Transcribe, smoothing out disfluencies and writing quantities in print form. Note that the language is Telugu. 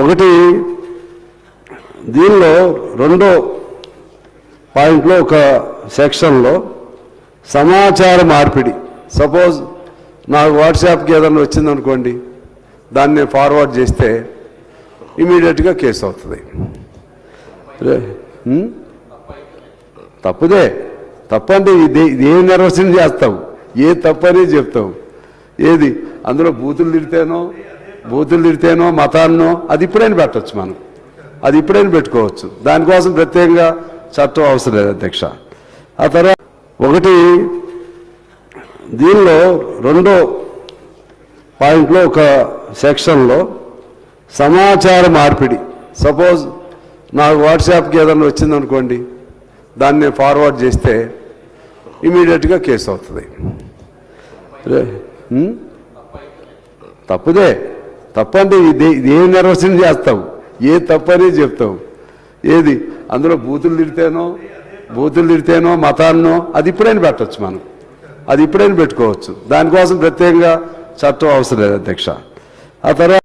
ఒకటి దీనిలో రెండో పాయింట్లో ఒక సెక్షన్లో సమాచార మార్పిడి, సపోజ్ నాకు వాట్సాప్కి ఏదైనా వచ్చిందనుకోండి, దాన్ని నేను ఫార్వర్డ్ చేస్తే ఇమీడియట్గా కేసు అవుతుంది. తప్పుదే, తప్పంటే ఇది ఏం నిర్వచనం చేస్తాం, ఏ తప్పని చెప్తాం, ఏది అందులో బూతులు తిడితేనో మతాన్నో అది ఇప్పుడైనా పెట్టచ్చు, మనం అది ఇప్పుడైనా పెట్టుకోవచ్చు. దానికోసం ప్రత్యేకంగా చట్టం అవసరం లేదు అధ్యక్ష. ఆ తర్వాత ఒకటి దీనిలో రెండో పాయింట్లో ఒక సెక్షన్లో సమాచార మార్పిడి, సపోజ్ నాకు వాట్సాప్కి ఏదైనా వచ్చిందనుకోండి, దాన్ని నేను ఫార్వర్డ్ చేస్తే ఇమీడియట్గా కేసు అవుతుంది. తప్పుదే, తప్పంటే ఇది ఏం నిర్వచనం చేస్తాం, ఏ తప్పని చెప్తాం, ఏది అందులో బూతులు తిడితేనో మతాన్నో అది ఇప్పుడైనా పెట్టచ్చు, మనం అది ఇప్పుడైనా పెట్టుకోవచ్చు. దానికోసం ప్రత్యేకంగా చట్టం అవసరం లేదు అధ్యక్ష. ఆ తర్వాత